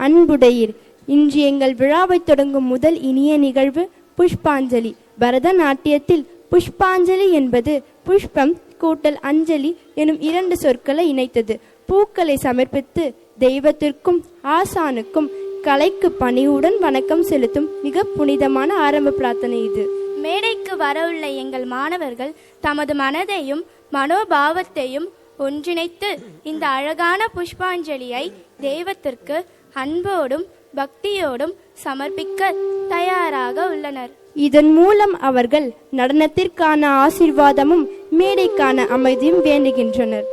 அன்புடையீர். இன்று எங்கள் விழாவை தொடங்கும் முதல் இனிய நிகழ்வு புஷ்பாஞ்சலி. பரதநாட்டியத்தில் புஷ்பாஞ்சலி என்பது புஷ்பம் கூட்டல் அஞ்சலி எனும் 2 சொற்களை இணைத்தது. பூக்களை சமர்ப்பித்து தெய்வத்திற்கும் ஆசானுக்கும் கலைக்கு பணிவுடன் வணக்கம் செலுத்தும் மிக புனிதமான ஆரம்ப பிரார்த்தனை இது. மேடைக்கு வரவுள்ள எங்கள் மாணவர்கள் தமது மனதையும் மனோபாவத்தையும் ஒன்றிணைத்து இந்த அழகான புஷ்பாஞ்சலியை தெய்வத்திற்கு அன்போடும் பக்தியோடும் சமர்ப்பிக்க தயாராக உள்ளனர். இதன் மூலம் அவர்கள் நடனத்திற்கான ஆசீர்வாதமும் மேடைக்கான அமைதியும் வேண்டுகின்றனர்.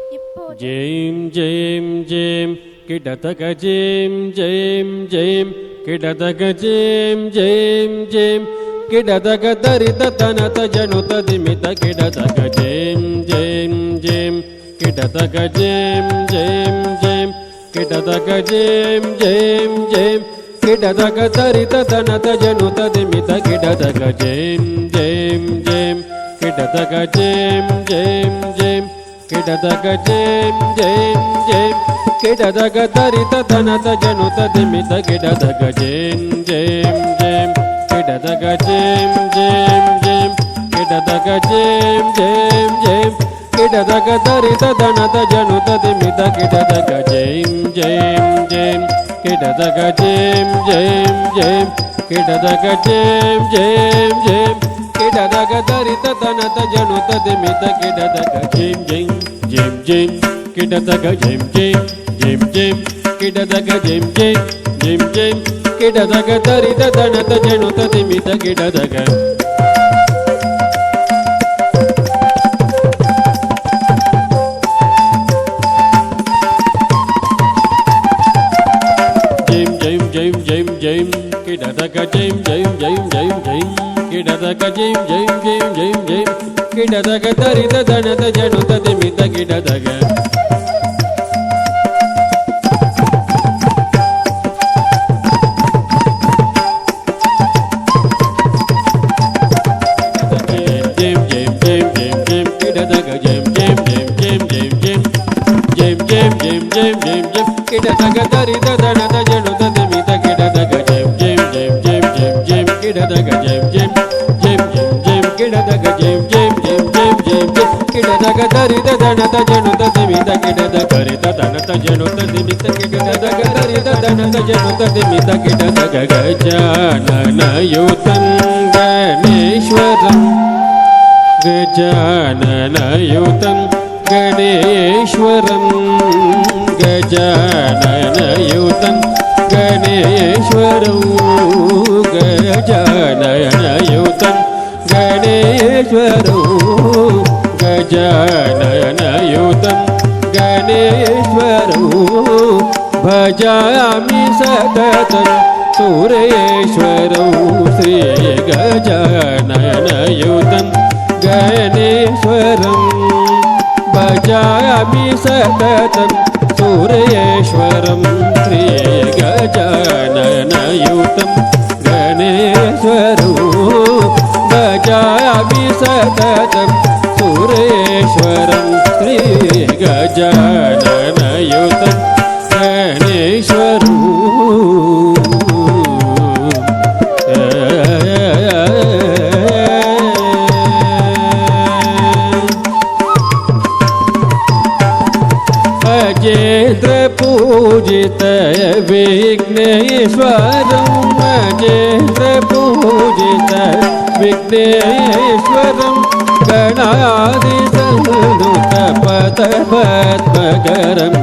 ஜெயம் ஜெயம் ஜெயம் கிடதக ஜெயம் ஜெயம் ஜெயம் கிடதக ஜெயம் ஜெயம் ஜெயம் கிடதக தரித தனத ஜனுத திமித கிடதக ஜெயம் ஜெயம் ஜெயம் கிடதக ஜெயம் ஜெயம் ஜெயம் கிடதக ஜெயம் ஜெயம் ஜெயம் கிடதக தரித தனத ஜனுத திமித கிடதக ஜெயம் ஜெயம் ஜெயம் கிடதக ஜெயம் ஜெயம் ஜெயம் கிடதக ஜெயம் ஜெயம் ஜெயம் கிடதக தரித தனத ஜனுத திமித கிடதக ஜெயம் ஜெயம் ஜெயம் கிடதக ஜெயம் ஜெயம் ஜெயம் கிடதக ஜெயம் ஜெயம் ஜெயம் கிடதக தரித தனத ஜனுத திமித கிடதக ஜெயம் ஜெயம் ஜெயம் கிடதக ஜெயம் ஜெயம் ஜெயம் கிடதக ஜெயம் ஜெயம் ஜெயம் கிடதக தரித தனத ஜனுத திமித கிடதக ஜெயம் ஜெயம் ஜெயம் ஜெயம் கிடதக ஜெயம் ஜெயம் ஜெயம் ஜெயம் கிடதக ஜெயம் ஜெயம் ஜெயம் ஜெயம் கிடதக தரித தனத ஜனுத திமித கிடதக கிடதக ஜெயம் ஜெயம் ஜெயம் ஜெயம் ஜெயம் கிடதக ஜெயம் ஜெயம் ஜெயம் ஜெயம் ஜெயம் கிடதக தரித தனத ஜனுத திமித கிடதக ஜெயம் ஜெயம் ஜெயம் ஜெயம் ஜெயம் கிடதக ஜெயம் ஜெயம் ஜெயம் ஜெயம் ஜெயம் ஜெயம் ஜெயம் ஜெயம் ஜெயம் ஜெயம் ஜெயம் ஜெயம் கிடதக தரித தனத ஜனுத திமித கிடதக ஜெயம் ஜெயம் ஜெயம் ஜெயம் ஜெயம் ஜெயம் கிடதக ஜெயம் ஜெயம் ஜெயம் ஜெயம் ஜெயம் கிடதக ஜெயம் ஜெயம் ஜெயம் ஜெயம் ஜெயம் ஜெயம் கிடதக தரித தனத ஜனுத திமித கிடதக ரித தனத ஜனுத திமித கிடதக தரித தனத ஜனுத திமித கிடதக கஜானனயுதம் கணேஸ்வரம் கஜானனயுதம் கணேஸ்வரம் கஜானனயுதம் கணேஸ்வரம் கஜானனயுதம் கணேஸ்வரம் கஜானனயுதம் கணேஸ்வரம் பஜாமி சததம் சுரேஸ்வரம் ஸ்ரீ கஜானனயுதம் கணேஸ்வரம் பஜாமி சததம் சுரேஸ்வரம் ஸ்ரீ கஜானனயுதம் கணேஸ்வரம் பஜாமி சததம் சுரேஸ்வரம் ஸ்ரீ கஜானனயுதம் கணேஸ்வரம் अजेन्द्र पूजित विघ्नेश्वरं अजेन्द्र पूजित विघ्नेश्वरं गणादिसंनुत पदपद्मकरं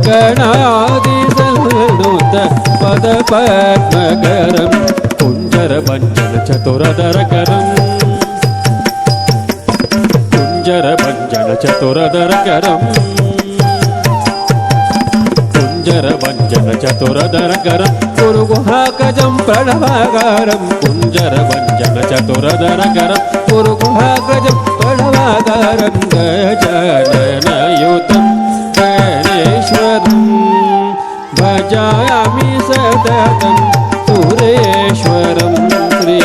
गणादिसंनुत पदपद्मकरं कुञ्जरभञ्जन चतुरधरकरं कुञ्जरभञ्जन चतुरधरकरं कुञ्जरभञ्जन चतुरधरकरं गुरुगुहाकजं प्रणवाकारं कुञ्जरभञ्जन चतुरधरकरं गुरुगुहाकजं प्रणवाकारं गजाननयुतं गणेश्वरं भजामि सततं सुरेश्वरं श्री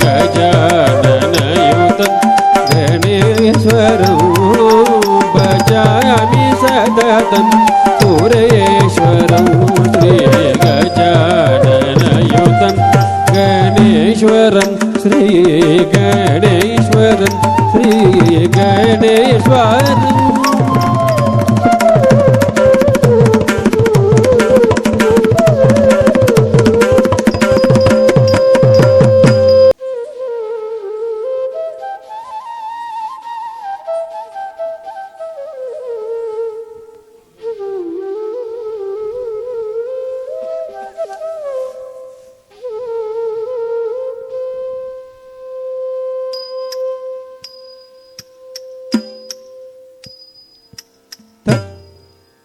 गजाननयुतं गणेश्वरं भजामि सततं सुरेश्वरं श्री गजाननयुतं ஸ்ரீ கணேஸ்வரன் ஸ்ரீ கணேஸ்வரன்.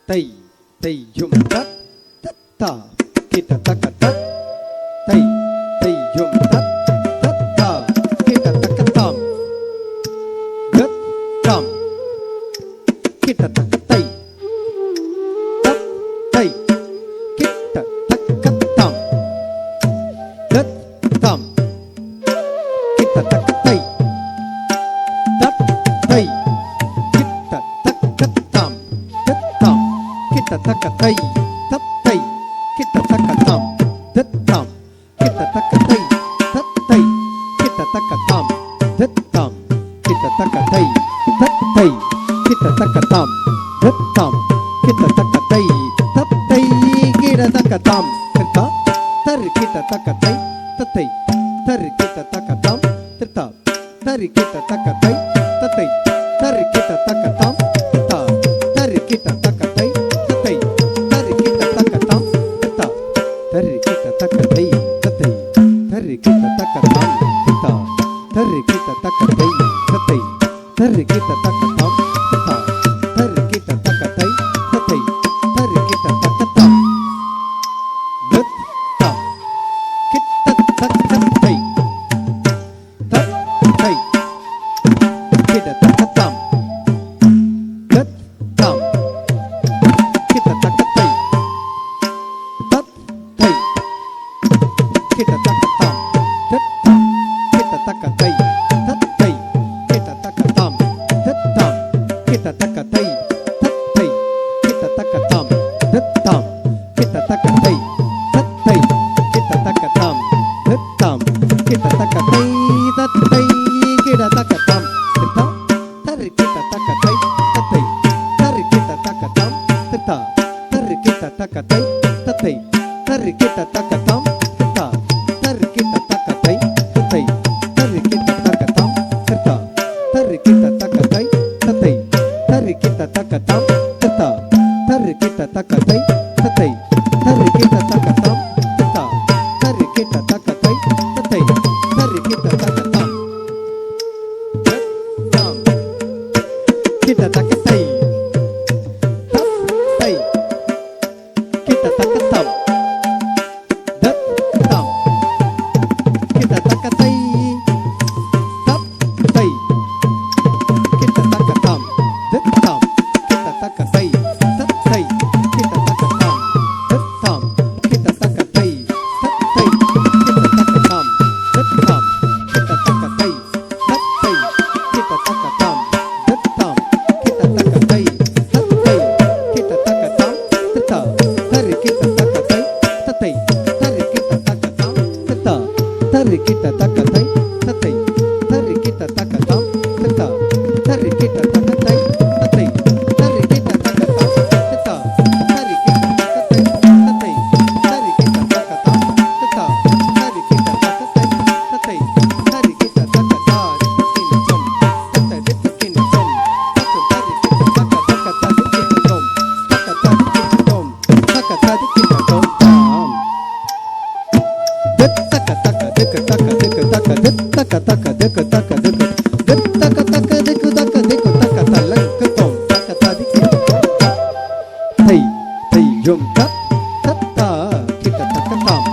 தை தையும் தத் தத்தா கிட்ட தக்க தத் தை தையும் தத் தத்தா கிட்ட தக்க தாம் கத் தாம் கிட்ட தக்க தை தத் தை கிட்ட தக்க தாம் கத் தாம் கிட்ட தக்க தை தத் தை கிட்ட தக்க தாம் கத் தாம் கிட்ட தக்க தை தத் தை கிட்ட தக்க தாம் தத் தாம் கிட்ட தக்க தை தத் தை கிட்ட தக்க தாம் தத் தாம் கிட்ட தக்க தை தத் தை கிட்ட தக்க தாம் தத் தாம் கிட்ட தக்க தை தத் தை கிட்ட தக்க தாம் கிட்ட தர் கிட்ட தக்க தை தத் தை தர் கிட்ட தக்க தாம் திட்டா தர் கிட்ட தக்க தை தத் தை தர் கிட்ட தக்க தாம் திட்டா தர் கிட்ட தக்க தை தத் தை தர் கிட்ட தக்க தாம் திட்டா தர் கிட்ட தக்க தை தத் தை தர் கிட்ட தக்க தாம் திட்டா தர் கிட்ட தக்க தை தத் தை தர் கிட்ட தக்க தாம் திட்டா தர் கிட்ட தக்க தை தத் தை தர் கிட்ட தக்க தாம் கத் தாம் கிட்ட தக்க தை தத் தை கிட்ட தக்க தாம் கத் தாம் கிட்ட தக்க தை தத் தை கிட்ட தக்க தாம் தத் தாம் கிட்ட தக்க தை தத் தை கிட்ட தக்க தாம் தத் தாம் கிட்ட தக்க தை தத் தை கிட்ட தக்க தாம் தத் தாம் கிட்ட தக்க தை தத் தை கிட்ட தக்க தாம் தத் தாம் கிட்ட தக்க தை தத் தை கிட்ட தக்க தாம் திட்டா தர் கிட்ட தக்க தை தத் தை தர் கிட்ட தக்க தாம் திட்டா தர் கிட்ட தக்க தை தத் தை தர் கிட்ட தக்க தாம் திட்டா தர் கிட்ட தக்க தை தத் தை தர் கிட்ட தக்க தாம் திட்டா தர் கிட்ட தக்க தை தத் தை தர் கிட்ட தக்க தாம் திட்டா தர் கிட்ட தக்க தை தத் தை தர் கிட்ட தக்க தாம் திட்டா தர் கிட்ட தக்க தை தத் தை தர் கிட்ட தக்க தாம் தாம் கிட்ட தக்க தை தத் தை கிட்ட தக்க தாம் தத் தாம் கிட்ட தக்க தை தத் தை கிட்ட தக்க தாம் தத் தாம் கிட்ட தக்க தை தத் தை கிட்ட தக்க தாம் தத் தாம் கிட்ட தக்க தை தத் தை கிட்ட தக்க தாம் தத் தாம் கிட்ட தக்க தை தத் தை கிட்ட தக்க தாம் தத் தாம் கிட்ட தக்க தை தத் தை கிட்ட தக்க தாம் திட்டா தர் கிட்ட தக்க தை தத் தை தர் கிட்ட தக்க தாம் திட்டா தர் கிட்ட தக்க தை தத் தை தர் கிட்ட தக்க தாம் திட்டா தர் கிட்ட தக்க தை தத் தை தர் கிட்ட தக்க தாம் திட்டா தர் கிட்ட தக்க தை தத் தை தர் கிட்ட தக்க தாம் திட்டா தர் கிட்ட தக்க தை தத் தை தர் கிட்ட தக்க தார் கிண்ணம் தத் தை கிண்ணம் தத் தர் கிட்ட தக்க தக்க தத் கிண்ணம் தக்க தர் கிண்ணம் தக்க தர் கிண்ணம் தாம் தத் தக்க தக்க தக்க தக்க தக்க தத் தக்க தக்க தக்க தக்க தக் தத் தக்க தக்க தக்க தக்க தக்க தக்க தலங்க தோம் தக்க தர் கிண்ணம் தை தையும் தத் தத்தா கிட்ட தக்க தாம்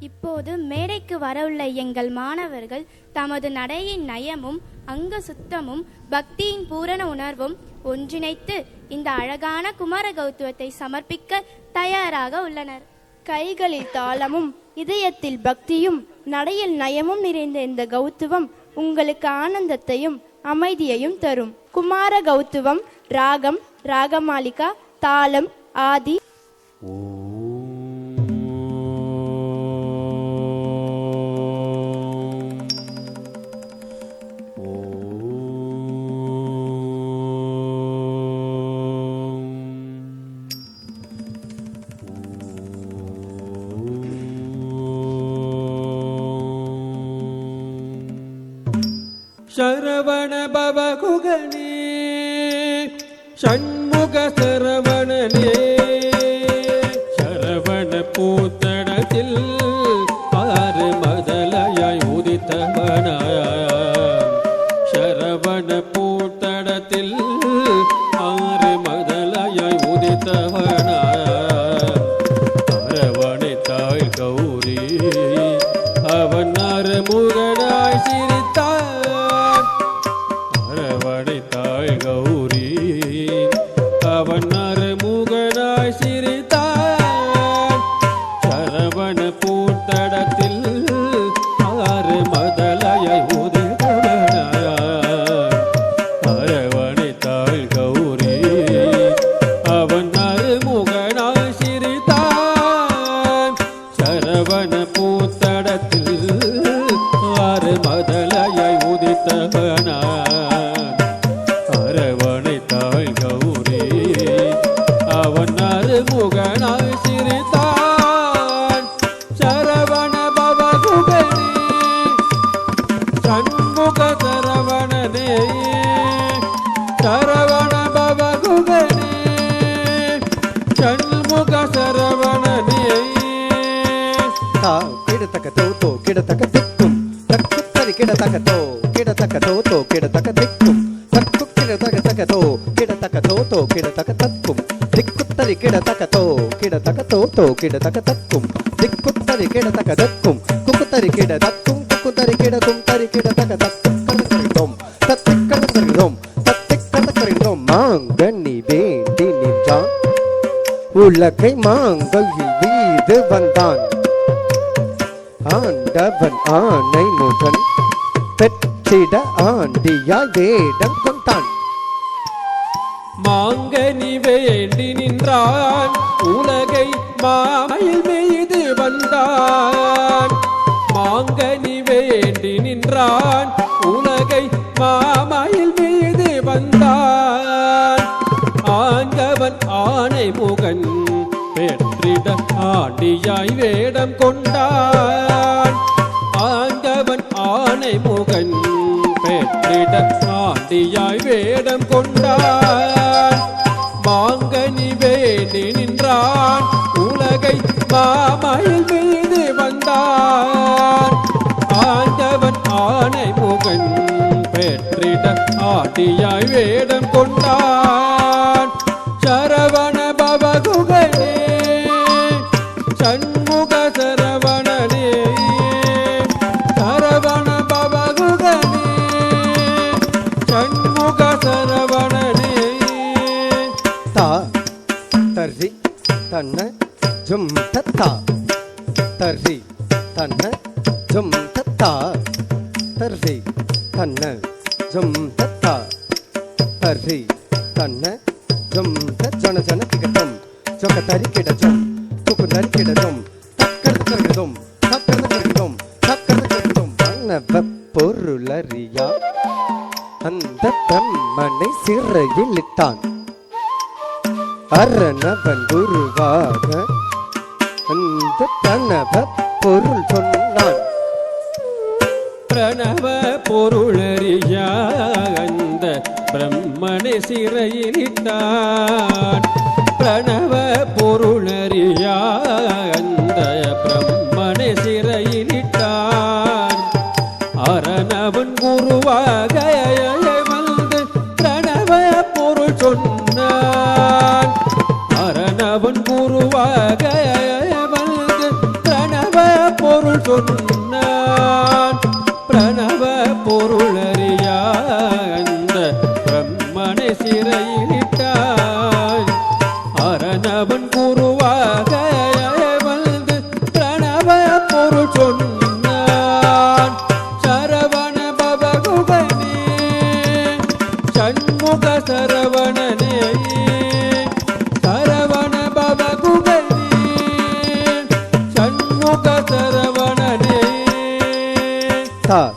இப்போது மேடைக்கு வரவுள்ள எங்கள் மாணவர்கள் தமது நடையின் நயமும் அங்க சுத்தமும் பக்தியின் பூரண உணர்வும் ஒன்றிணைத்து இந்த அழகான குமார கௌத்துவத்தை சமர்ப்பிக்க தயாராக உள்ளனர். கைகளில் தாளமும் இதயத்தில் பக்தியும் நடையில் நயமும் நிறைந்த இந்த கௌத்துவம் உங்களுக்கு ஆனந்தத்தையும் அமைதியையும் தரும். குமார கௌத்துவம் ராகம் ராகமாலிகா தாளம் ஆதி. சரவண பவகுகனே ஷண்முக சரவணனே சரவண பூத்தடத்தில் ஆறு மதலையாய் உதித்தவனாய் சரவண பூத்தடத்தில் ஆறு மதலையாய் உதித்தவனாய் அரவணைத்தாய் கௌரி அவன் அறுமுகனாய் சிரித்தாய் கௌரி அவன் அறுமுகனாய் சிரித்தான் சரவண பூத்தடத்தில் ஆறு மதலையை உதித்தவனாய் அரவணைத்தாள் கௌரி அவன் அறுமுகனாய் சிரித்தான் சரவண பூத்தடத்தில் ஆறு மதலையை உதித்தவனாய் அரவணைத்தாள் கௌரி அவன் அறுமுகனாய் சிரித்தான் சரவண பவகுகனே சண்முக சரவணனே சரவண பவகுகனே சண்முக சரவணனே கிடத்தக்க தோ கிடத்தக்க திக்கும் தக்குத்தரி கிடத்தக்க தோ கிடத்தக்க தோ கிடத்தக்க திக்கும் கிடத்தக்கதோ கிடத்தக்கதோ கிடத்தக்க தக்கும் திக்குத்தரி கிடத்தக்கதோ கிடத்தக்க தக்கும் திக்குத்தரி கிடத்தக்க தக்கும் குக்குத்தரி கிடத்தக்கும் குக்குத்தரி கிடக்கும் தரி கிடத்தக்க தக்கும் கடற்கரைதோம் தத்திக்கடற்கரைதோம் தத்திக்கடற்கரைதோம் மாங்கனி வேண்டி நின்றான் உலகை மாங்கையில் வீது வந்தான் ஆண்டவன் ஆணை முகன் பெற்றிட ஆண்டியாய் வேடம் கொண்டான் மாங்கனி வேண்டி நின்றான் உலகை மாமையில் மீது வந்தான் மாங்கனி வேண்டி நின்றான் உலகை மாமையில் மீது வந்தான் ஆங்கவன் ஆணை முகன் பெற்றிட ஆண்டியாய் வேடம் கொண்டான் ஆங்கவன் ஆணை முகன் பெற்றிட ஆண்டியாய் வேடம் கொண்டான் மாங்கனி வேண்டி நின்றான் உலகை மாமையில் மீது வந்தான் ஆண்டவன் ஆணை முகன் பெற்றிட ஆண்டியாய் வேடம் கொண்டான் சரவண பவகுகனே சண்முக சரவணனே சரவண பவகுகனே சண்முக சரவணனே தா தர்ரி தன்ன ஜும் தத்தா தர்ரி தன்ன ஜும் தத்தா தர்ரி தன்ன ஜும் தத்தா தர்ரி தன்ன ஜும் ஜன ஜன திகதம் ஜொக தரி கிடஜம் துக்கு தரி கிடஜம் தக்கடதம் தக்கடதம் தக்கடதம் வண்ணவ பொருளறியா அந்த பிரம்மனை சிறையில் இட்டான் அரணவன் குருவாக அந்த பிரணவ பொருள் சொன்னான் பிரணவ பொருளறியா அந்த பிரம்மனை சிறையிலிட்டான் பிரணவ பொருளறியா அந்த பிரம்மனை சிறையிலிட்டான் அரணவன் குருவாக வந்து பிரணவ பொருள் சொன்னான் அரணவன் குருவாக வந்து பிரணவ பொருள் சொன்னான் பிரணவ பொருளறியா அந்த பிரம்மனை சிறையிலிட்டான் அரணவன் குருவாக வந்து பிரணவ பொருள் சொன்னான் சரவண பவ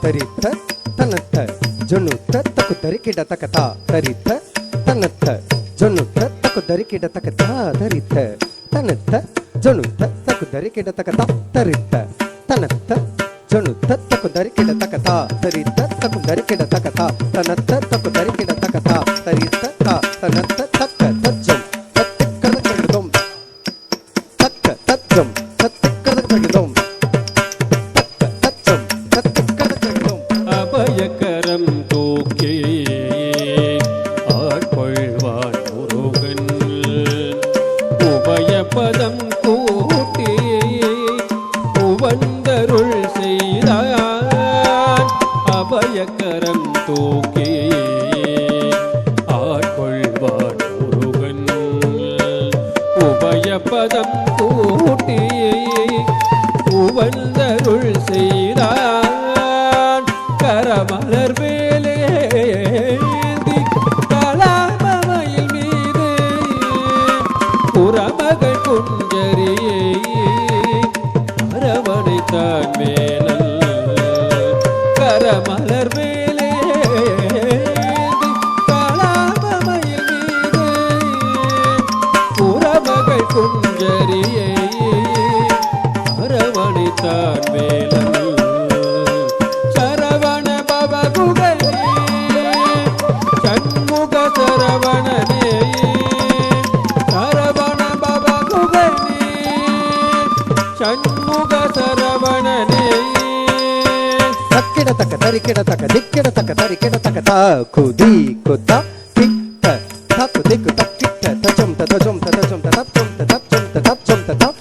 தரித்த தனத்த ஜொன்னுத்த தக்கு தரிக்கிட தக்கதா தரித்த தனத்த ஜொன்னுத்த தக்கு தரிக்கிட தக்கதா தரித்த தனத்த ஜொன்னுத்த தக்கு தரிக்கிட தக்கதா தரித்த தனத்த ஜொன்னுத்த தக்கு தரிக்கிட தக்கதா தரித்த தக்கு தரிக்கிட தக்கதா தனத்த தக்கு தரிக்கிட தக்கதா தரித்த தனத்த தக்க தஜ்ஜம் தத்திக்கரதம் தக்க தஜ்ஜம் தத்திக்கரதம் தக்க தஜ்ஜம் தத்திக்கரதம் அபயகரம் தூக்கி ஆட்கொள்வான் முருகன் உபயபதம் கூட்டி உவந்தருள் செய்தான் அபயகரம் தூக்கி ஆட்கொள்வான் முருகன் உபயபதம் கூட்டி உவந்தருள் செய்தான் கரமலர் வேலேந்தி கலாமயில் மீது புறமகள் குஞ்சரியை அரவணைத்தான் மேலல் கரமலர் வேலேந்தி கலாமயில் மீது புறமகள் குஞ்சரியை அரவணைத்தான் மேலல் சரவண பவகுகனே சண்முக சரவணனே சரவண பவகுகனே சண்முக சரவணனே தக்கிட தக்க தரிக்கிட தக்க திக்கிட தக்க தரிக்கிட தக்க தாக்குதி குதா கிட்ட தாக்குதி குதா கிட்ட தஜம் தஜம் தஜம் தஜம் தஜம் தஜம் தஜம் தஜம்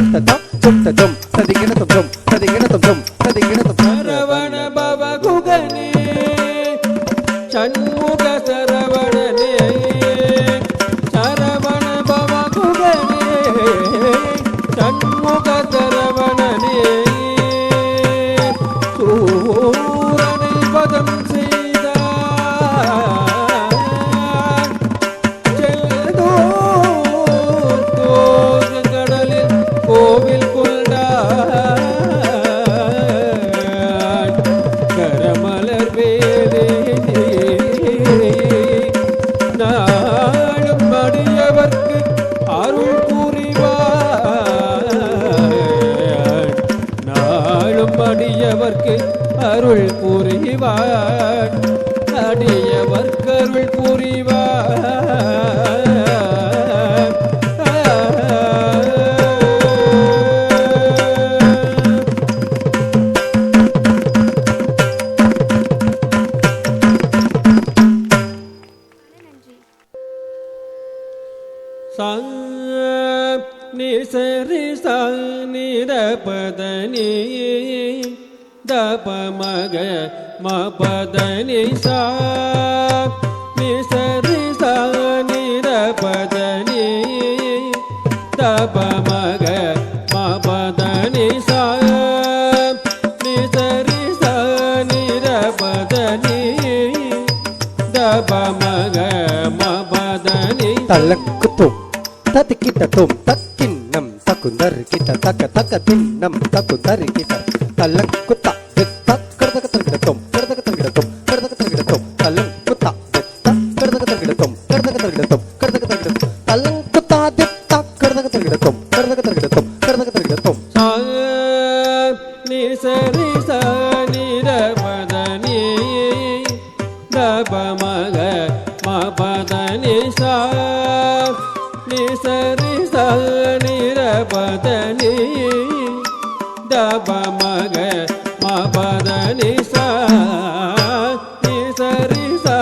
தஜம் தஜம் ததிக்கிட தஜம் ததிக்கிட தஜம் ததிக்கிட தஜம் சரவண பவகுகனே சண்முக சரவணனே சரவண பவகுகனே சண்முக சரவணனே சூரனை பதம் செய்தார் செல்தோர் கடலில் கோவில் கொண்டார் கரமலர் வேலே நாளும் அடியவர்க்கு அருள் புரிவார் நாளும் அடியவர்க்கு அருள் புரிவார் அடியவர்க்கு அருள் புரிவார் சா நி சரி சா நி த பத நி த ப மக ம பத நி சா நி சரி சா நி த பத நி த ப மக ம பத நி சா நி சரி சா நி த பத நி த ப மக ம பத நி தலக்குத்தும் ததிக்கிட்டதும் தக்கின்னம் தக்குந்தர் கிட்ட தக்க தக்க தின்னம் தக்குந்தர் கிட்ட தலக்குத்தா தக்கர்தகதர்கிடதும் கர்தகதர்கிடதும் கர்தகதர்கிடதும் தலக்குத்தா தக்கர்தகதர்கிடதும் கர்தகதர்கிடதும் கர்தகதர்கிடதும் தலக்குத்தா தக்கர்தகதர்கிடதும் கர்தகதர்கிடதும் கர்தகதர்கிடதும் சா நி சரி சா நி த பத நி த ப மக ம பத நி சா நி சரி சா நி த பத நி த ப மக ம பத நி சா நி சரி சா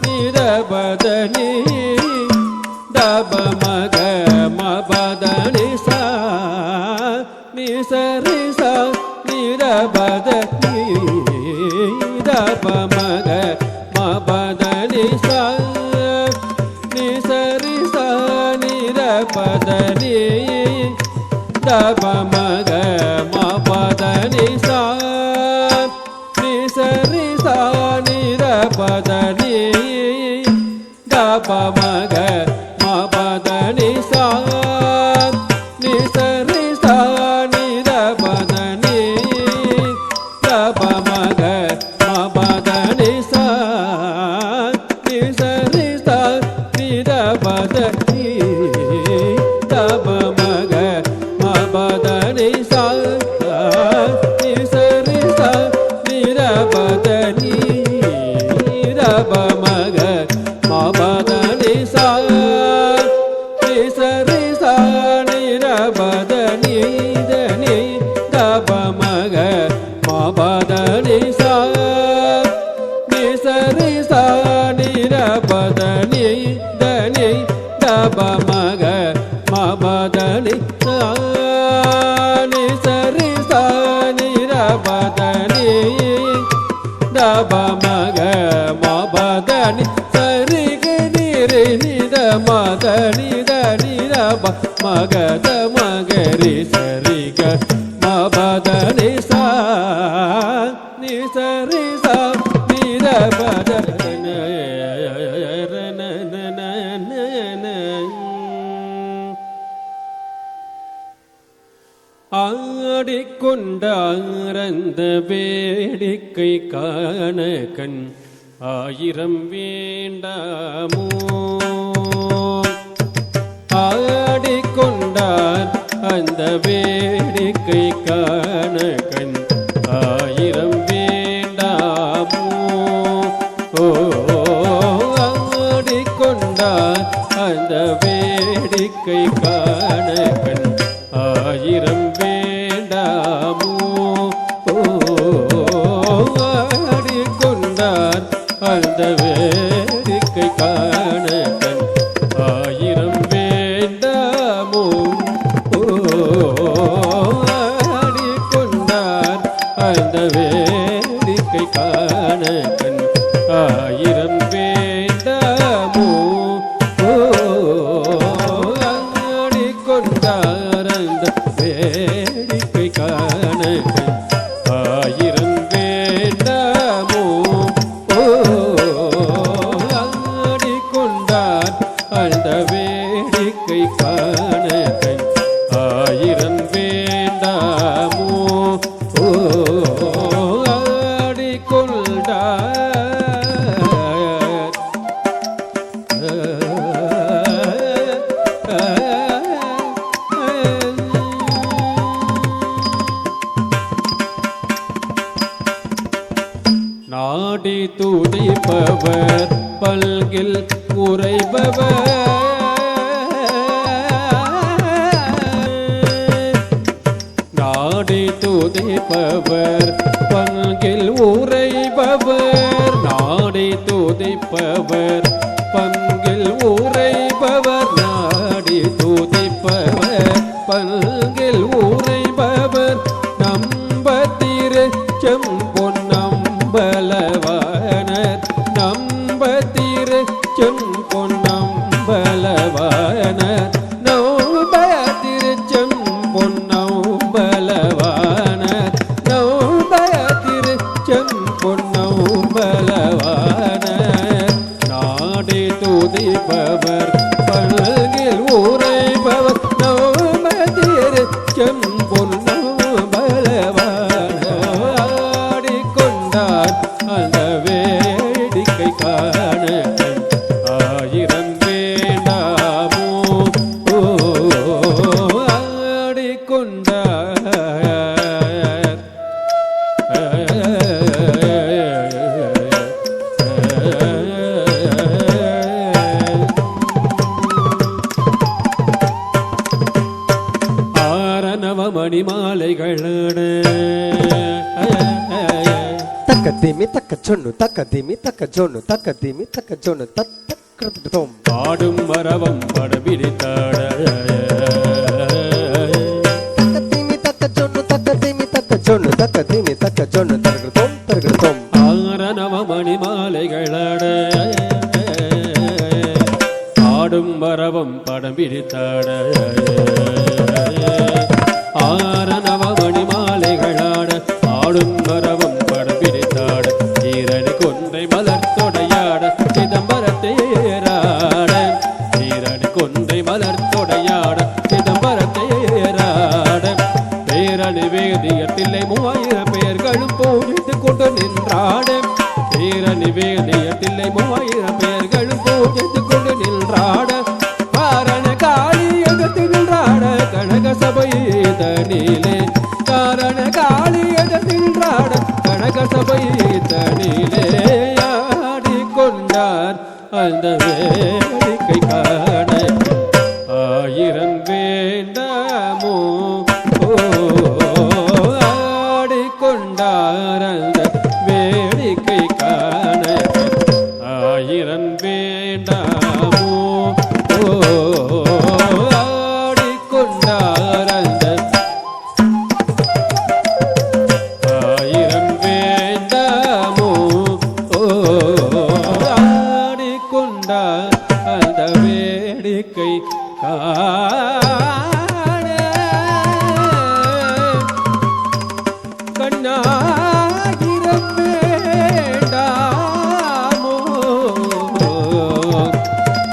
நி த பத நி த ப மக ம பத நி சா நி சரி சா நி த பத நி த ப மக ம பத நி சா நி சரி சா நி த பத நி த ப மக ம பத நி சா நி சரி சா நி த பத நி த ப மக ம பத நி சா நி சரி சா நி த பத நி த ப மக மகத மகரி சரிக மபதனி சா நி சரி சா நிரபத ஆடிக்கொண்ட ஆரந்த வேடிக்கை காண கண் ஆயிரம் வேண்டாமோ ஆடிக்கொண்டார் அந்த வேடிக்கை காண கண் ஆயிரம் வேண்டாமோ ஆடிக்கொண்டார் அந்த வேடிக்கை காண கண் ஆயிரம் வேண்டாமோ ஆடிக்கொண்டார் அந்த வேடிக்கை காண கண் ஆயிரம் வேண்டாமோ ஆடிக்கொண்டார் அந்த வேடிக்கை காண கண் ஆயிரம் வேண்டாமோ ஆடிக்கொண்டார் அந்த வேடிக்கை காண கண் ஆயிரம் வேண்டாமோ ஆடிக்கொண்டார் அந்த வேடிக்கை காண கண் ஆயிரம் வேண்டாமோ நாடி துதிப்பவர் பல்கில் உரைபவர் நாடி துதிப்பவர் பல்கில் உரைபவர் நாடி துதிப்பவர் பல்கில் உரைபவர் நாடி துதிப்பவர் பல்கில் உரைபவர் நம்பத்திரு செம்பொன்னம்பலவானர் நம்பத்திரு செம்பொன்னம்பலவானர் நம்பத்திரு செம்பொன்னம்பலவானர் நம்பத்திரு செம்பொன்னம்பலவானர் நாடி துதிப்பவர் பல்கில் உரைபவர் நம்பத்திரு செம்பொன்னம்பலவானர் ஆடிக்கொண்டார் அந்த வேடிக்கை காண ஆயிரம் வேண்டாமோ ஆடிக்கொண்டார் ஆரணவமணி மாலைகளோட தக்கதிமி தக்க சொன்னு தக்கதிமி தக்க ஜொன்னு தக்கதிமி தக்க ஜொன்னு தத்தம் பாடும் மரவம் படபிடித்தாட தக்கதிமி தக்க சொன்னு தக்கதிமி தக்க ஜொன்னு தக்கதிமி தக்க ஜொன்னு தருகிறதோம் ஆரணவமணி மாலைகளோட பாடும் மரவம் படம் பிடித்தாட ஆரணவமணி மாலைகளாட ஆடும் மரவம் படம் பிடித்தாட ஈரணி கொன்றை மலர் தொடையாட சிதம்பரத்தேராட ஈரணி கொன்றை மலர் தொடையாட சிதம்பரத்தேராட பேரணி வேதியத்தில்லை 3000 பேர்களும் பூஜித்துக் கொண்டு நின்றாட பேரணி வேதியத்தில்லை 3000 பேர்களும் பூஜித்துக் கொண்டு நின்றாட காரண காளி எதிர்த்து நின்றாட கனக சபைதனிலே சபை தனிலே ஆடிக்கொண்டார் அந்த வேடிக்கை காண ஆயிரம் வேண்டாமோ ஆடிக்கொண்டார் அந்த வேடிக்கை காண ஆயிரம் வேண்டாமோ ஆடிக்கொண்டார் அந்த ஆயிரம் வேண்டாமோ ஆடிக்கொண்டார் அந்த வேடிக்கை காண கண்ணாயிரம் வேண்டாமோ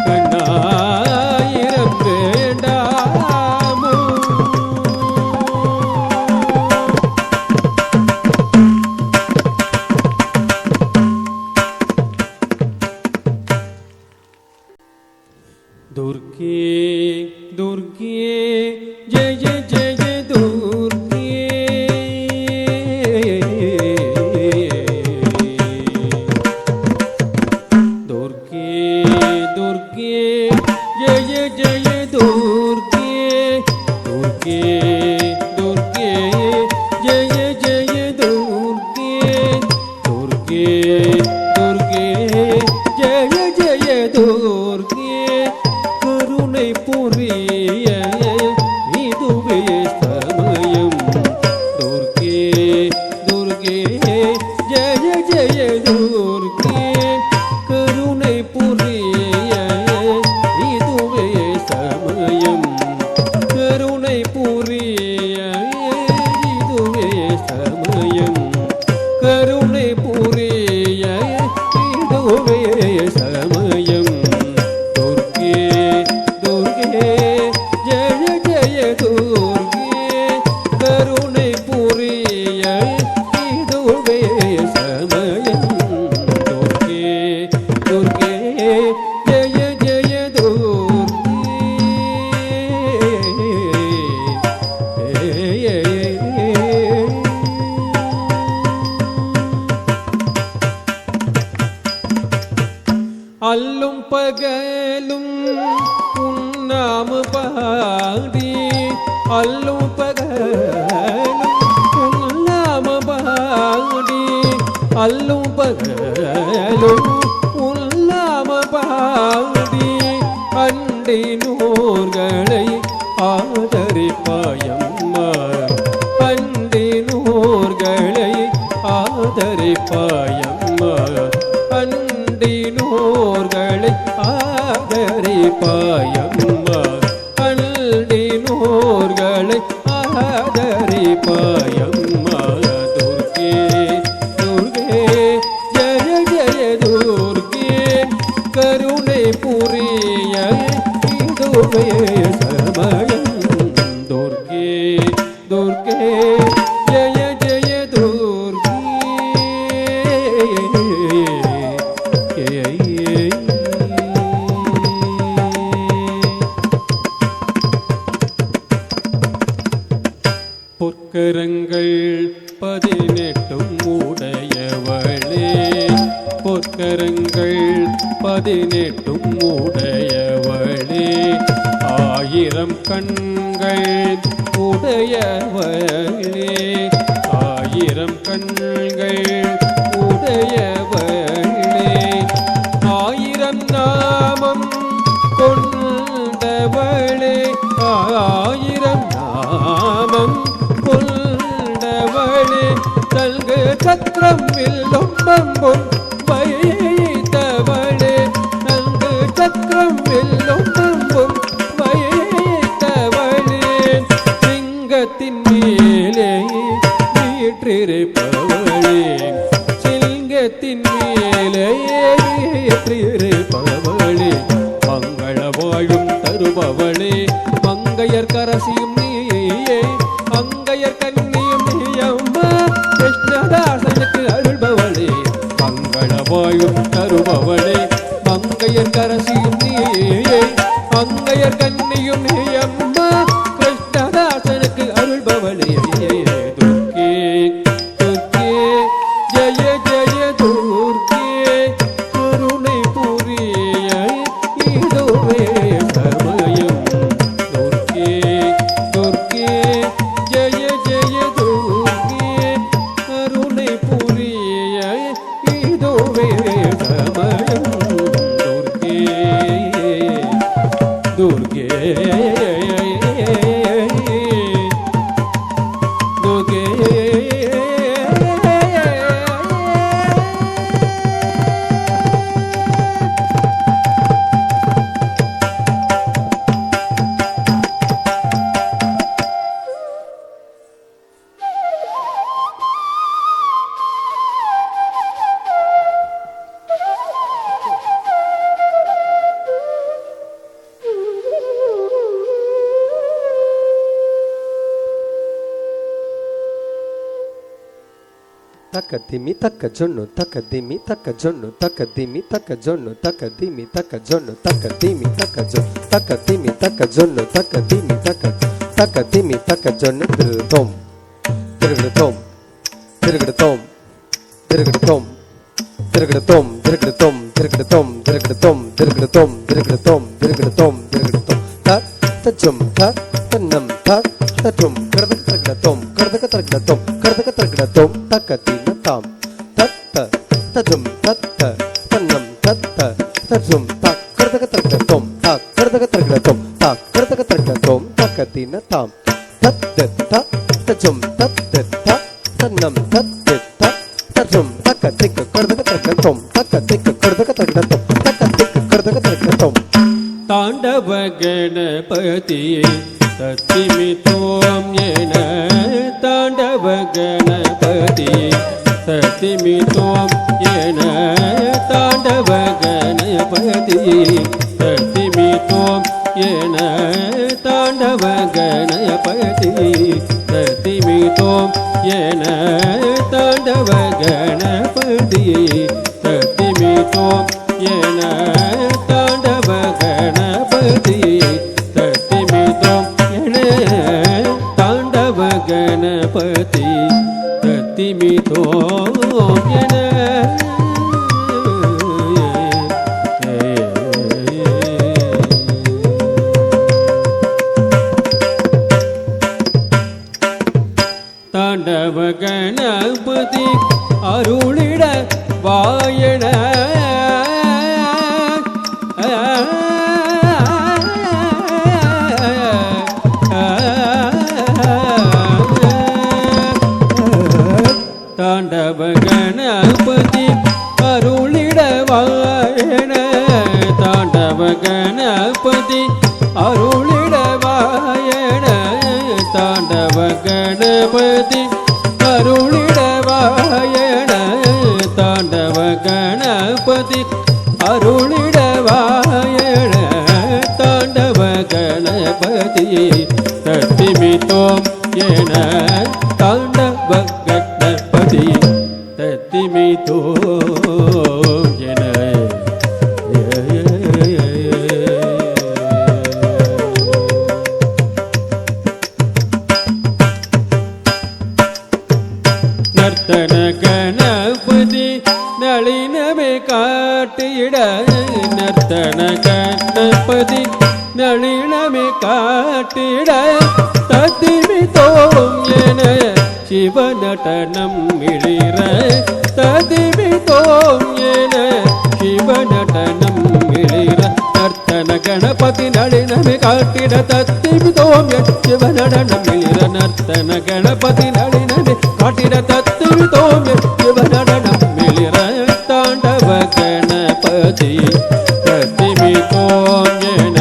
கண்ணாயிரம் வேண்டாமோ दुर्गे दुर्गे जय जय दुर्गे दुर्गे दुर्गे जय जय दुर्गे दुर्गे दुर्गे जय जय दुर्गे दुर्गे दुर्गे जय जय दुर्गे கருணை புரிய இதுவே சமயம் துர்கே துர்கே ஜெய ஜெய துர்கே கருணை புரிய இதுவே சமயம் கருணை புரிய இதுவே சமயம் கருணை புரிய இதுவே சமயம் அல்லும் பகலும் உன்னாம பாடி அல்லும் பகலும் உன்னாம பாடி அல்லும் பகலும் உன்னாம பாடி அண்டினோர்களை ஆதரிப்பாயம்மா அண்டினோர்களை ஆதரிப்பாயம்மா அண்டினோர்களை ஆதரிப்பாயம்மா அண்டினோர்களை ஆதரிப்பாயம்மா துர்கே துர்கே ஜய ஜய துர்கே கருணை புரிய இதுவே சமயம் துர்கே துர்கே ஜய ஜய துர்கே பொற்கரங்கள் 18 உடையவளே பொற்கரங்கள் 18 உடையவளே ஆயிரம் கண்கள் உடையவளே ஆயிரம் கண்கள் உடையவளே ஆயிரம் நாமம் கொண்டவளே ஆயிரம் நாமம் கொண்டவளே தல்கு சக்கரம் வில்லும் பம்பும் வைத்தவளே தல்கு சக்கரம் வில்லும் பம்பும் வைத்தவளே சிங்கத்தின் மேலே வீற்றிருப்பவளே சிங்கத்தின் மேலே வீற்றிருப்பவளே மங்கள வாழும் தருபவளே மங்கையர் கரசியும் நீயே அங்கையர் கண்ணியும் நீயம்மா கிருஷ்ணதாசனுக்கு அருள்பவளே மங்கள வாழும் தருபவளே மங்கையர் கரசியும் நீயே அங்கையர் கண்ணியும் நீயம்மா கிருஷ்ணதாசனுக்கு அருள்பவளே துர்கே துர்கே ஜய Takadimi takajonu, takadimi takajonu, takadimi takajonu, takadimi takajonu, takadimi takajonu, takadimi takajonu, takadimi takadimi takajonu, tirgatom, tirgatom, tirgatom, tirgatom, tirgatom, tirgatom, tirgatom, tirgatom, tirgatom, tirgatom, tirgatom, tirgatom, tat tajum tat tanam tat tajum tirgatom, tirgatom, tirgatom, takatina tam tatta tajum tatta tanam tatta tajum tak tirgatom, tak tirgatom, tak tirgatom, takatina tam tatta tajum tatta tanam tatta tajum takatika tirgatom, takatika tirgatom, takatika tirgatom. தாண்டவ கணபதியே சத்திமிதோம் என தாண்டவ கணபதியே சத்திமிதோம் என தாண்டவ கணபதியே சத்திமிதோம் என தாண்டவ கணபதியே சத்திமிதோம் என தாண்டவ கணபதியே சத்திமிதோம் என தாண்டவ கணபதியே சத்திமிதோம் என தாண்டவ கணபதி சத்திமிதோம் என தாண்டவ கணபதி அருளிட வாயன தாண்டவ கணபதி அருளிட வாயன தாண்டவ கணபதி அருளிட வாயன தாண்டவ கணபதி அருளிட வாயன தாண்டவ கணபதி அருளிட வாயன தாண்டவ கணபதி சத்திமிதோம் என தாண்டவ கணபதி சத்திமிதோம் என நர்த்தன கணபதி நளினமே காட்டிட நர்த்தன கணபதி நளினமே காட்டிட தத்திமிதோம் என சிவநடனம் மிளிர தத்திமிதோம் என சிவநடனம் மிளிர நர்த்தன கணபதி நளினமே காட்டிட தத்திமிதோம் என சிவநடனம் மிளிர நர்த்தன கணபதி நளினமே காட்டிட தத்திமிதோம் என சிவநடனம் மிளிர தாண்டவ கணபதி சத்திமிதோம் என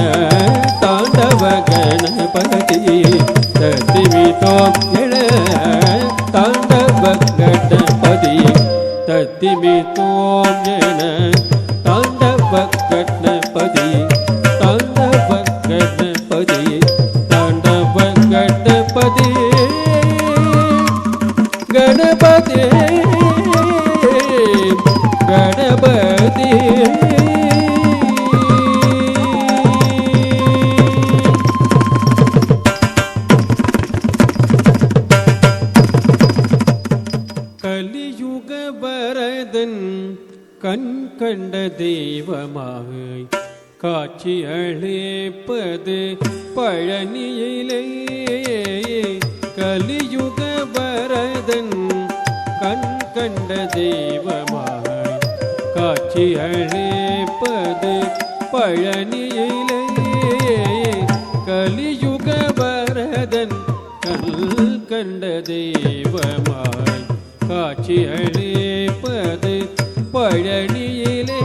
தாண்டவ கணபதி சத்திமிதோம் என தாண்டவ கணபதி சத்திமிதோம் என தாண்டவ கணபதி தாண்டவ கணபதி தாண்டவ கணபதி கணபதி கணபதி கலியுக வரதன் கண் கண்ட தெய்வமாய் காட்சி அளிப்பது பழனியிலே கலியுக வரதன் கண் கண்ட தெய்வமாய் காட்சி அளிப்பது பழனியிலே கலியுக வரதன் கண் கண்ட தெய்வமாய் காட்சி அளிப்பது பழனியிலே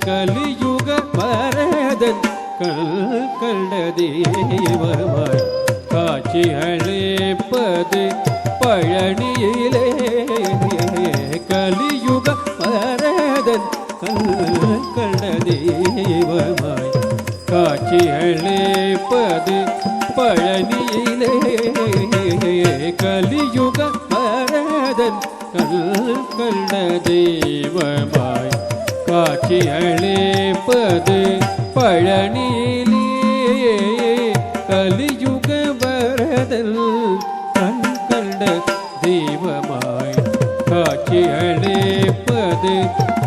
கலியுக வரதன் கண் கண்ட தெய்வமாய் காட்சி அளிப்பது பழனியிலே கலியுக வரதன் கண் கண்ட தெய்வமாய் காட்சி அளிப்பது பழனியிலே கலியுக வரதன் வரதன் கண்ட தெய்வமாய் காட்சி அளிப்பது பழனியிலே கலியுக வரதன் கண்ட தெய்வமாய் காட்சி அளிப்பது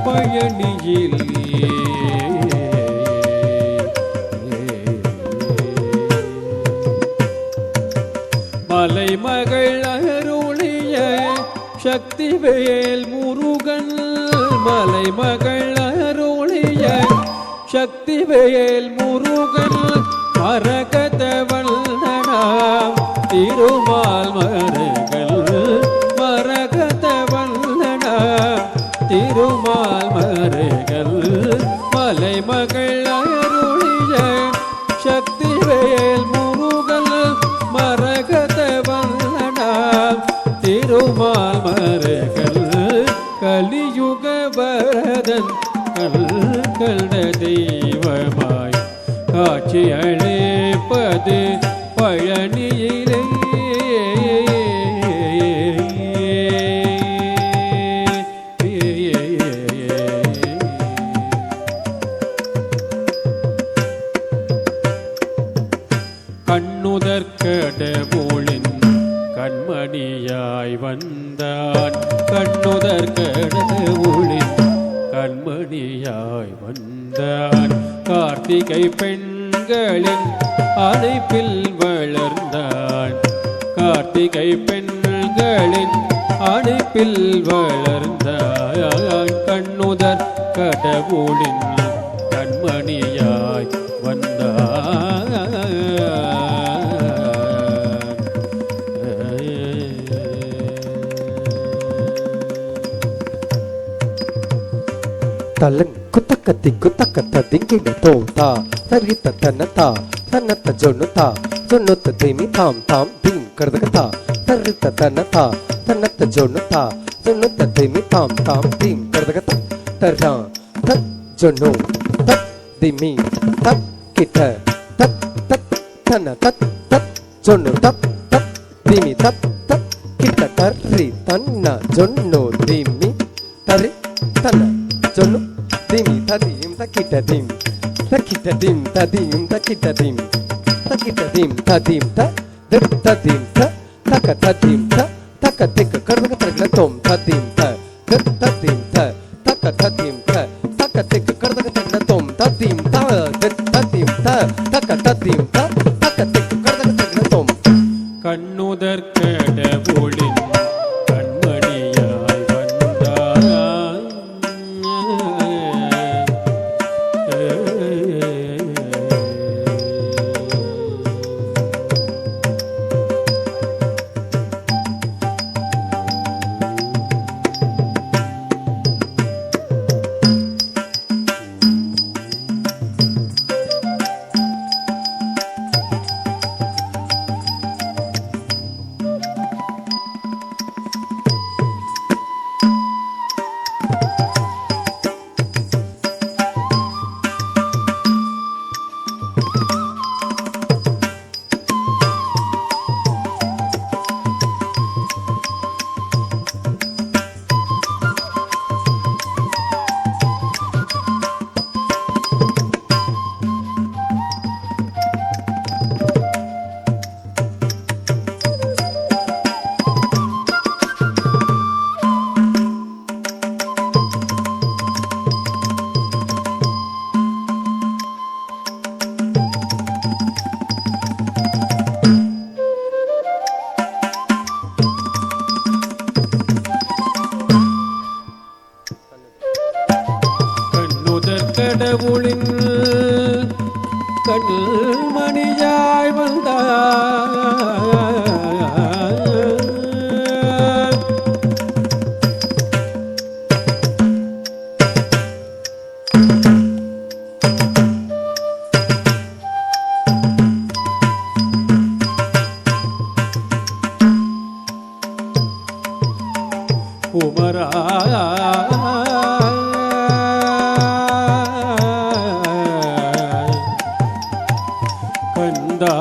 பழனியிலே. மலைமகள் அருளிய சக்திவேல் முருகன் மலைமகள் அருளிய சக்திவேல் முருகன் மரகத வல்லனாம் திருமால் மருகல் மரகத வல்லனாம் திருமால் மருகல் மலைமகள் அருளிய சக்திவேல் முருகன் மரகத வல்லனாம் திருமால் மருகல் கலியுக வரதன் கண்ட தெய்வமாய் காட்சி அளிப்பது பழனியிலே. கண்ணுதற் கடவுளின் கண்மணியாய் வந்தான் கண்ணுதற் கடவுளின் கண்மணியாய் வந்தான் கார்த்திகை பெண்களின் அணைப்பில் வளர்ந்தான் கார்த்திகை பெண்களின் அணைப்பில் வளர்ந்தான் கண்ணுதற் கடவுளின் கண்மணியாய் வந்தான். தலன் குத்தக்கத்தி குத்தக்கத்த திங்கிட தோதா தரித்த தன்னதா தன்னத்த ஜொன்னுதா ஜொன்னுத்த திமி தாம் தாம் திங் கர்தகதா தரித்த தன்னதா தன்னத்த ஜொன்னுதா ஜொன்னுத்த திமி தாம் தாம் திங் கர்தகதா தர்ரா தத் ஜொன்னு தத் திமி தத் கிட்ட தத் தத் தன்ன தத் தத் ஜொன்னு தத் தத் திமி தத் தத் கிட்ட தர்ரி தன்ன ஜொன்னு திமி தரி தன்ன ஜொன்னு திமி ததியும் தக்கிட்ட திம் தக்கிட்ட திம் ததியும் தக்கிட்ட திம் தக்கிட்ட திம் ததிம் த ததிம் த தக்க ததிம் த தக்க திக்க கர்தக தரகல தோம் ததிம் த ததிம் த தக்க ததிம் த தக்க திக்க கர்தக தரகல தோம் ததிம் த ததிம் த தக்க ததிம் த தக்க திக்க கர்தக தரகல தோம். கண்ணுதற் கடவுளின் கண்மணியாய் வந்தான் கடவுளின் கண்மணியாய் வந்தார் குமரா கந்தா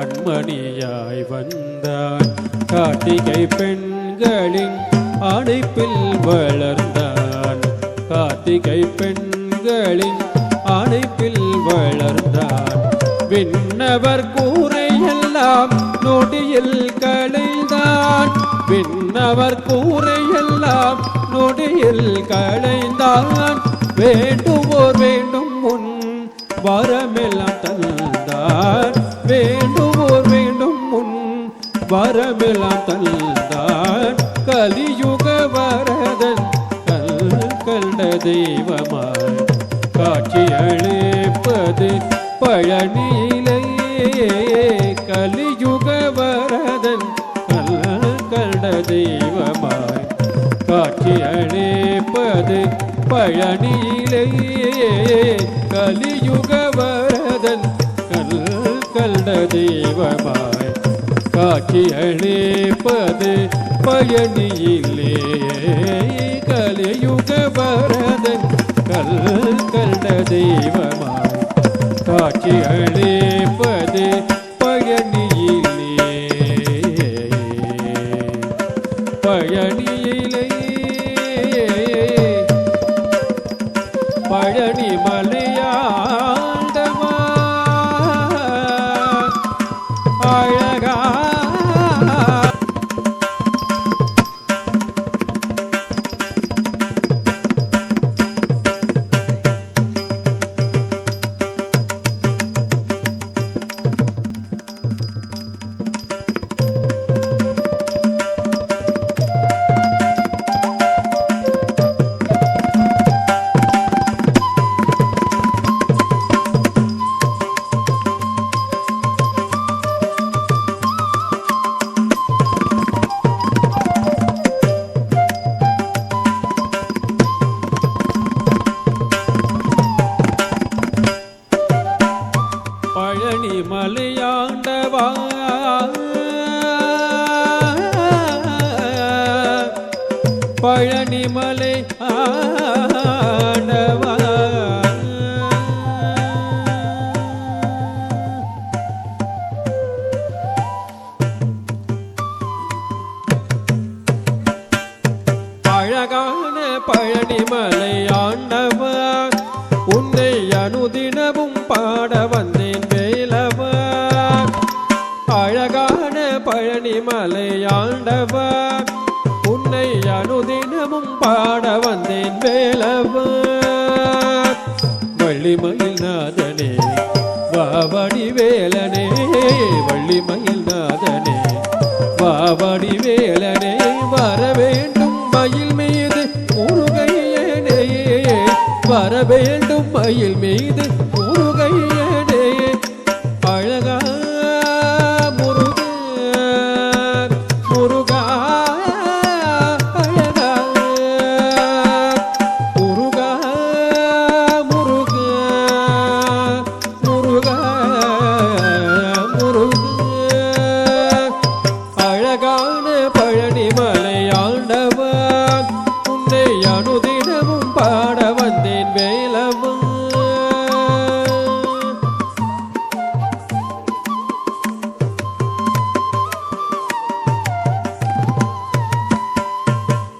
கண்மணியாய் வந்தான். கார்த்திகை பெண்களின் அணைப்பில் வளர்ந்தான். கார்த்திகை பெண்களின் அணைப்பில் வளர்ந்தான். விண்ணவர் கூரையெல்லாம் நொடியில் களைந்தான். விண்ணவர் கூரையெல்லாம் நொடியில் களைந்தான். வேண்டுவோர் வேண்டும் முன் வரமெல்லாம் தந்தான். வேண்டுவோர் வேண்டும் முன் வரமெல்லாம் தந்தான். கலியுக வரதன் கண்ட தெய்வமாய் காட்சி அளிப்பது பழனியிலே. கலியுக வரதன் கண்ட தெய்வமாய் காட்சி அளிப்பது பழனியிலே. கலியுக வரதன் கண்ட தெய்வமாய் காட்சி அளிப்பது பழனியிலே. கலியுக வரதன் கண்ட தெய்வமாய் காட்சி அளிப்பது பழனியிலே. பழனியிலே பழனி மலையாண்டவா அழகா. மலையாண்டவா பழனி மலை ஆண்டவா. அழகான பழனி மலை ஆண்டவா உன்னை அனுதினமும் பாட வந்தேன் வேலவா. அழகான பழனி மலை ஆண்டவா உன்னை அனுதினமும் பாட வந்தேன் வேலவா. வள்ளிமயில் நாதனே வாவடி வேலனே. வள்ளிமயில் நாதனே வாவடி வேலனே. வர வேண்டும் மயில் மீது முருகையனே. வர வேண்டும் மயில் மீது முருகையனே. அழகா முருகா முருகா அழகா முருகா முருகா முருகா முருகா. அழகான பழனி மலை ஆண்டவா உன்னை அனுதினமும் பாட வந்தேன் வேலவா.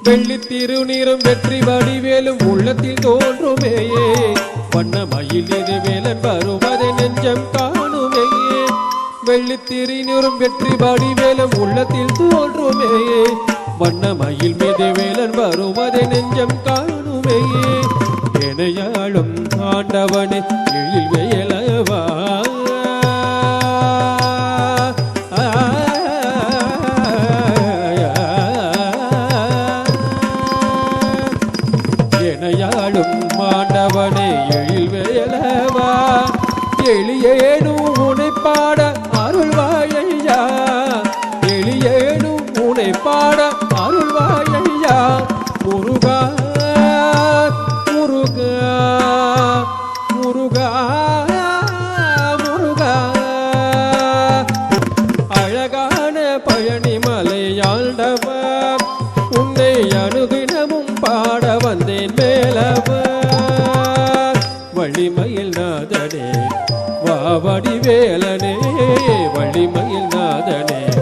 வெள்ளி திருநீரும் வெற்றி வடிவேலும் உள்ளத்தில் தோன்றுமேயே. வண்ண மயில் இது வேலன் வருவதை நெஞ்சம் காணுமேயே. வெள்ளி திருநீரும் வெற்றி வடிவேலும் உள்ளத்தில் தோன்றுமேயே. வண்ண மயில் மீது வேலன் வருவதை நெஞ்சம் காணுமேயே. எனையாளும் ஆண்டவனே எழில் வேலவா. எனையாளும் ஆண்டவனே எழில் வேலவா. எளியேனும் உனை பாட அருள்வாயா. எளியேனும் உனை பாட அருள்வாயா. முருகா முருகா முருகா முருகா. அழகான பழனி மலை ஆண்டவா உன்னை அனுதினமும் பாட வந்தேன் வேலவா. வள்ளிமயில் நாதனே வாவடி வேலனே. வள்ளி மயில் நாதனே